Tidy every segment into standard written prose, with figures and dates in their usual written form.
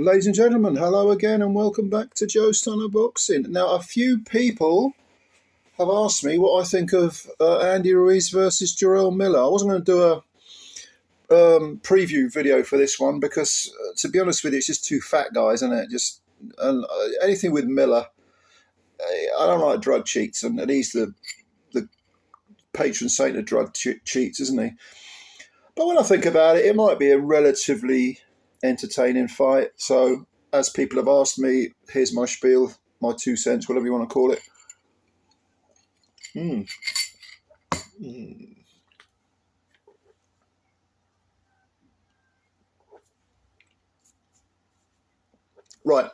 Ladies and gentlemen, hello again and welcome back to Joe Stunner Boxing. Now, a few people have asked me what I think of Andy Ruiz versus Jarrell Miller. I wasn't going to do a preview video for this one because, to be honest with you, it's just two fat guys, isn't it? Anything with Miller, I don't like drug cheats, and he's the patron saint of drug cheats, isn't he? But when I think about it, it might be a relatively entertaining fight. So, as people have asked me, here's my spiel, my 2 cents, whatever you want to call it. Right.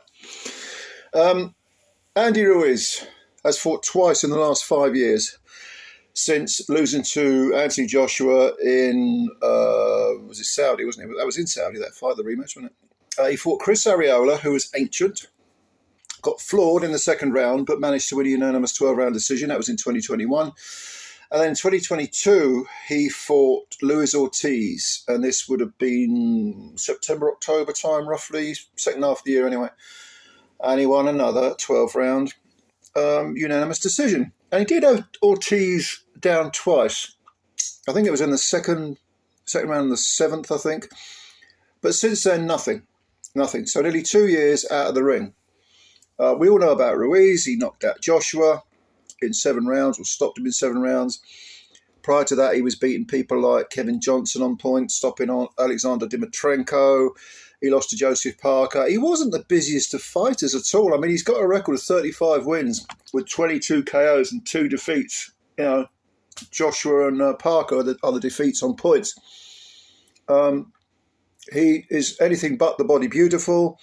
Andy Ruiz has fought twice in the last 5 years since losing to Anthony Joshua in, was it Saudi, wasn't it? That was in Saudi, that fight, the rematch, wasn't it? He fought Chris Arreola, who was ancient, got floored in the second round, but managed to win a unanimous 12-round decision. That was in 2021. And then in 2022, he fought Luis Ortiz, and this would have been September, October time, roughly, second half of the year anyway. And he won another 12-round unanimous decision. And he did have Ortiz down twice. I think it was in the second round and the seventh, I think. But since then, nothing. So nearly 2 years out of the ring. We all know about Ruiz. He knocked out Joshua in 7 rounds, or stopped him in 7 rounds. Prior to that, he was beating people like Kevin Johnson on points, stopping on Alexander Dimitrenko. He lost to Joseph Parker. He wasn't the busiest of fighters at all. I mean, he's got a record of 35 wins with 22 KOs and 2 defeats. You know, Joshua and Parker are the defeats on points. He is anything but the body beautiful.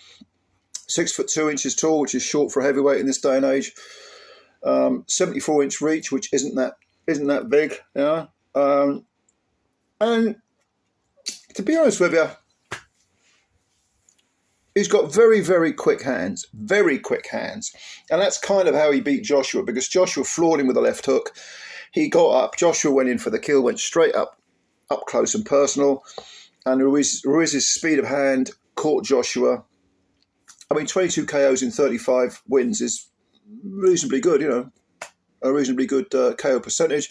6'2" tall, which is short for a heavyweight in this day and age. 74-inch reach, which isn't that big, you know. And to be honest with you, he's got very, very quick hands, and that's kind of how he beat Joshua, because Joshua floored him with a left hook. He got up, Joshua went in for the kill, went straight up close and personal, and Ruiz's speed of hand caught Joshua. I mean, 22 KOs in 35 wins is reasonably good, you know, a reasonably good KO percentage.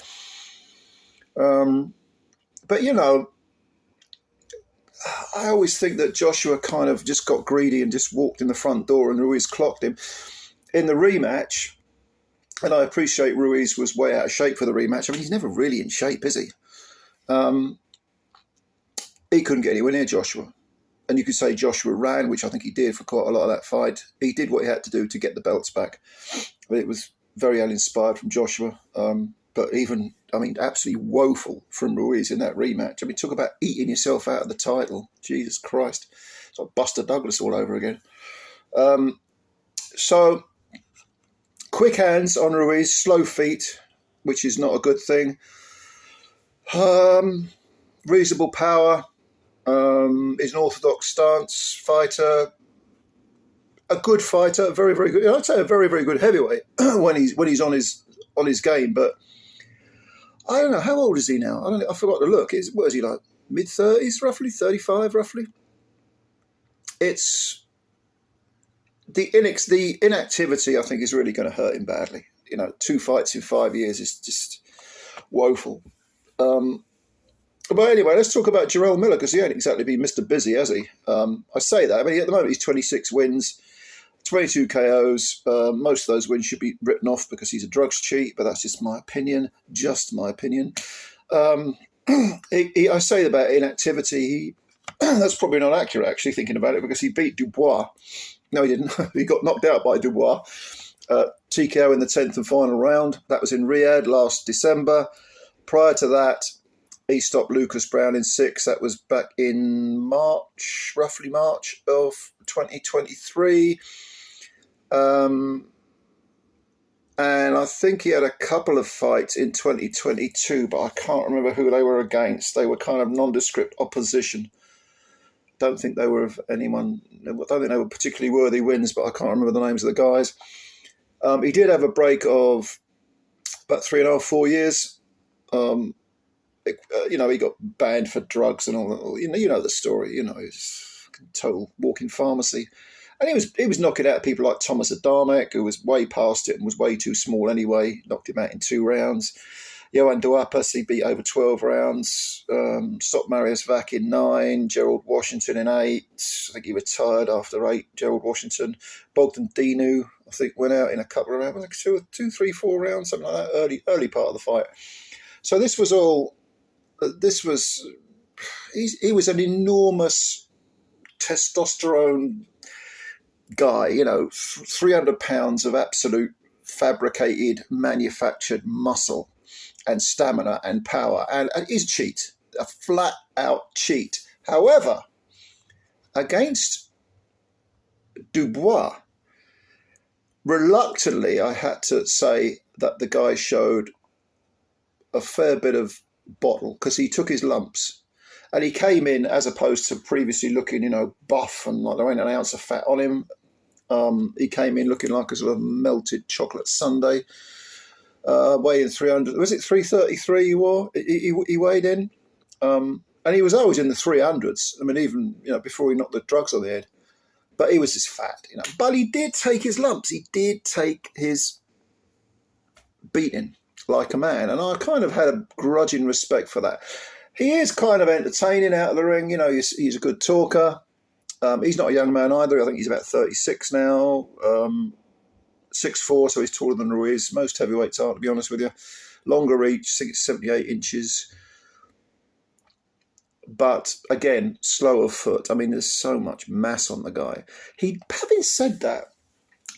But, you know, I always think that Joshua kind of just got greedy and just walked in the front door and Ruiz clocked him. In the rematch, and I appreciate Ruiz was way out of shape for the rematch. I mean, he's never really in shape, is he? He couldn't get anywhere near Joshua. And you could say Joshua ran, which I think he did for quite a lot of that fight. He did what he had to do to get the belts back. But it was very uninspired from Joshua. But even, I mean, absolutely woeful from Ruiz in that rematch. I mean, talk about eating yourself out of the title. Jesus Christ. It's like Buster Douglas all over again. So, quick hands on Ruiz, slow feet, which is not a good thing. Reasonable power. Is an orthodox stance fighter, a good fighter, very, very good. I'd say a very, very good heavyweight when he's on his game. But I don't know, how old is he now? I forgot to look. What is he, like mid-30s, roughly 35, roughly? It's the inactivity. I think is really going to hurt him badly. You know, 2 fights in 5 years is just woeful. But anyway, let's talk about Jarrell Miller, because he ain't exactly been Mr. Busy, has he? I say that. I mean, at the moment, he's 26 wins, 22 KOs. Most of those wins should be written off because he's a drugs cheat, but that's just my opinion. I say about inactivity, that's probably not accurate, actually, thinking about it, because he beat Dubois. No, he didn't. He got knocked out by Dubois. TKO in the 10th and final round. That was in Riyadh last December. Prior to that, he stopped Lucas Brown in 6. That was back in March, roughly March of 2023. And I think he had a couple of fights in 2022, but I can't remember who they were against. They were kind of nondescript opposition. Don't think they were of anyone. I don't think they were particularly worthy wins, but I can't remember the names of the guys. He did have a break of about 3.5, 4 years. You know, he got banned for drugs and all that. You know the story. You know, he's total walking pharmacy. And he was knocking out people like Thomas Adamek, who was way past it and was way too small anyway. Knocked him out in 2 rounds. Johan Duapas, he beat over 12 rounds. Stopped Marius Vac in 9. Gerald Washington in 8. I think he retired after 8. Gerald Washington. Bogdan Dinu, I think, went out in a couple of rounds. Like 2, 3, 4 rounds, something like that. Early part of the fight. So this was all. He was an enormous testosterone guy. 300 pounds of absolute fabricated, manufactured muscle and stamina and power, and he's a cheat, a flat out cheat. However, against Dubois, reluctantly, I had to say that the guy showed a fair bit of bottle because he took his lumps and he came in, as opposed to previously looking, buff and like there ain't an ounce of fat on him. He came in looking like a sort of melted chocolate sundae. Weighing 300, was it 333 he wore? He weighed in, and he was always in the 300s. I mean, even before he knocked the drugs on the head. But he was just fat, But he did take his lumps. He did take his beating like a man, and I kind of had a grudging respect for that. He is kind of entertaining out of the ring. He's a good talker. He's not a young man either. I think he's about 36 now. 6'4", so he's taller than Ruiz. Most heavyweights are, to be honest with you. Longer reach, 78 inches. But again, slow of foot. I mean, there's so much mass on the guy. Having said that,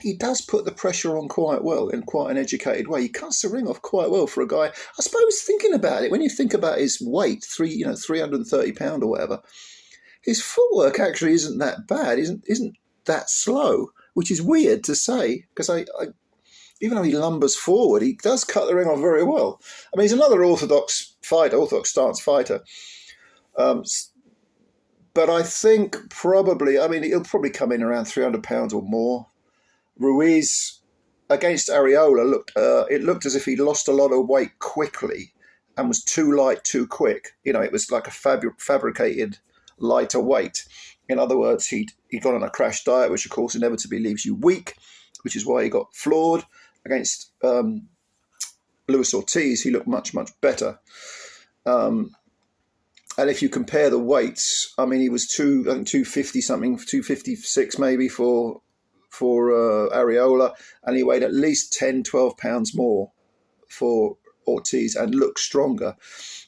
he does put the pressure on quite well in quite an educated way. He cuts the ring off quite well for a guy. I suppose thinking about it, when you think about his weight, 330 pound or whatever, his footwork actually isn't that bad. Isn't that slow. Which is weird to say, because I even though he lumbers forward, he does cut the ring off very well. I mean, he's another orthodox stance fighter. But I think he'll probably come in around 300 pounds or more. Ruiz against Areola it looked as if he lost a lot of weight quickly and was too light too quick. It was like a fabricated lighter weight. In other words, he got on a crash diet, which of course inevitably leaves you weak, which is why he got floored. Against Luis Ortiz, he looked much, much better. And if you compare the weights, I mean, he was 250 something, 256 maybe for Areola, and he weighed at least 10, 12 pounds more for Ortiz and look stronger.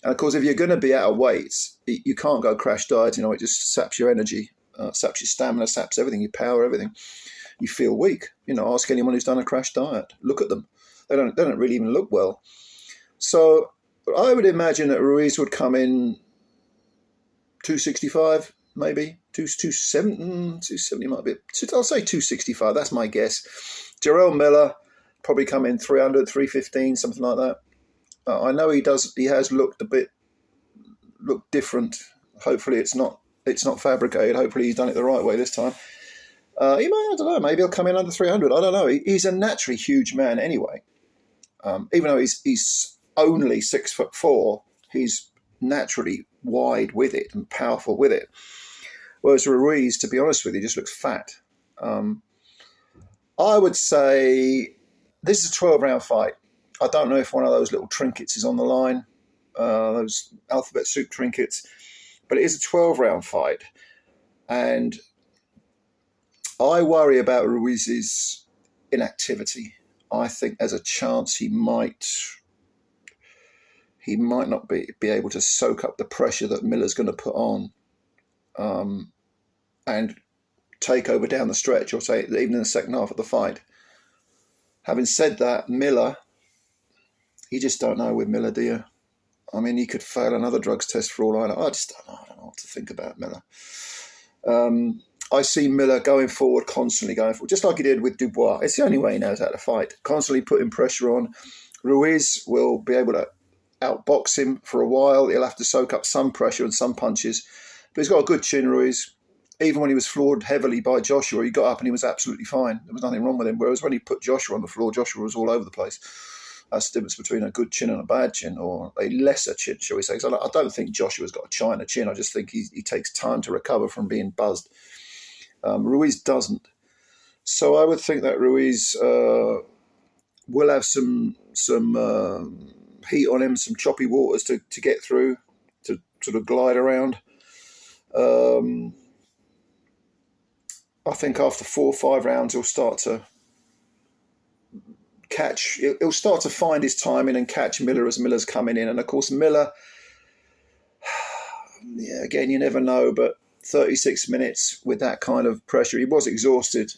And of course, if you're going to be out of weight, you can't go crash diet. It just saps your energy, saps your stamina, saps everything, your power, everything. You feel weak. Ask anyone who's done a crash diet. Look at them; they don't really even look well. So I would imagine that Ruiz would come in 265, maybe 270 might be. I'll say 265. That's my guess. Jarrell Miller probably come in 300, 315, something like that. I know he has looked different. Hopefully it's not fabricated. Hopefully he's done it the right way this time. I don't know, maybe he'll come in under 300. I don't know. He's a naturally huge man anyway. Even though he's only 6'4", he's naturally wide with it and powerful with it. Whereas Ruiz, to be honest with you, just looks fat. I would say this is a 12-round fight. I don't know if one of those little trinkets is on the line, those alphabet soup trinkets, but it is a 12-round fight. And I worry about Ruiz's inactivity. I think there's a chance he might not be able to soak up the pressure that Miller's going to put on and take over down the stretch, or say even in the second half of the fight. Having said that, Miller, you just don't know with Miller, do you? I mean, he could fail another drugs test for all I know. I just don't know. I don't know what to think about Miller. I see Miller going forward, constantly going forward, just like he did with Dubois. It's the only way he knows how to fight, constantly putting pressure on. Ruiz will be able to outbox him for a while. He'll have to soak up some pressure and some punches. But he's got a good chin, Ruiz. Even when he was floored heavily by Joshua, he got up and he was absolutely fine. There was nothing wrong with him. Whereas when he put Joshua on the floor, Joshua was all over the place. That's the difference between a good chin and a bad chin, or a lesser chin, shall we say. So I don't think Joshua's got a China chin. I just think he takes time to recover from being buzzed. Ruiz doesn't. So I would think that Ruiz will have some heat on him, some choppy waters to get through, to sort of glide around. I think after 4 or 5 rounds, he'll start to catch. He'll start to find his timing and catch Miller as Miller's coming in. And of course, Miller, yeah, again, you never know, but 36 minutes with that kind of pressure, he was exhausted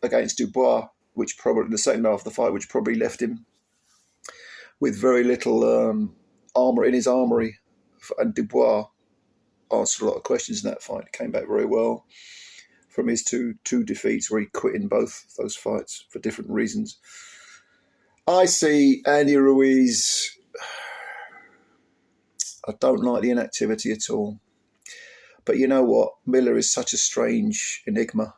against Dubois, which probably the second half of the fight, which probably left him with very little armour in his armoury. And Dubois answered a lot of questions in that fight. He came back very well from his two defeats, where he quit in both those fights for different reasons. I see Andy Ruiz. I don't like the inactivity at all. But you know what? Miller is such a strange enigma.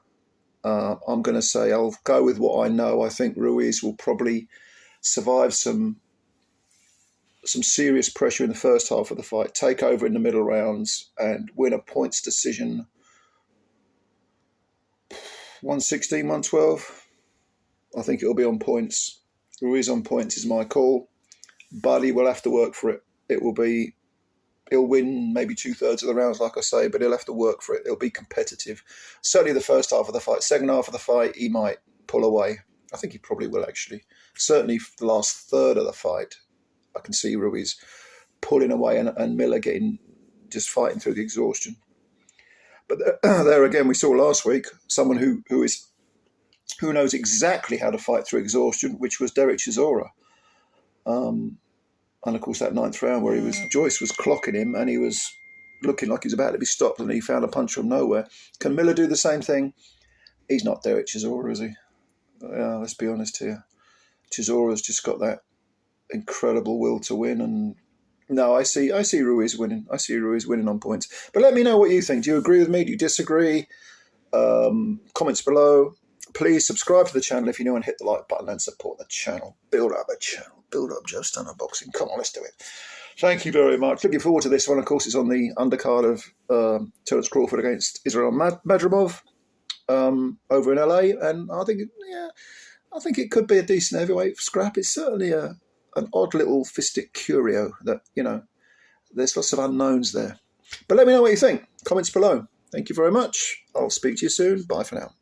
I'm going to say I'll go with what I know. I think Ruiz will probably survive some serious pressure in the first half of the fight, take over in the middle rounds, and win a points decision. 116, 112. I think it'll be on points. Ruiz on points is my call, but he will have to work for it. He'll win maybe 2/3 of the rounds, like I say, but he'll have to work for it. It'll be competitive. Certainly the first half of the fight. Second half of the fight, he might pull away. I think he probably will, actually. Certainly the last third of the fight, I can see Ruiz pulling away and Miller just fighting through the exhaustion. But there again, we saw last week someone who knows exactly how to fight through exhaustion, which was Derek Chisora. And of course, that 9th round where Joyce was clocking him and he was looking like he was about to be stopped, and he found a punch from nowhere. Can Miller do the same thing? He's not Derek Chisora, is he? Yeah, let's be honest here. Chisora's just got that incredible will to win, and no, I see Ruiz winning. I see Ruiz winning on points. But let me know what you think. Do you agree with me? Do you disagree? Comments below. Please subscribe to the channel if you're new, and hit the like button and support the channel. Build up a channel. Build up Joe Stunner Boxing. Come on, let's do it. Thank you very much. Looking forward to this one. Of course, it's on the undercard of Terence Crawford against Israel Madrimov over in LA, and I think it could be a decent heavyweight scrap. It's certainly an odd little fistic curio that, there's lots of unknowns there. But let me know what you think. Comments below. Thank you very much. I'll speak to you soon. Bye for now.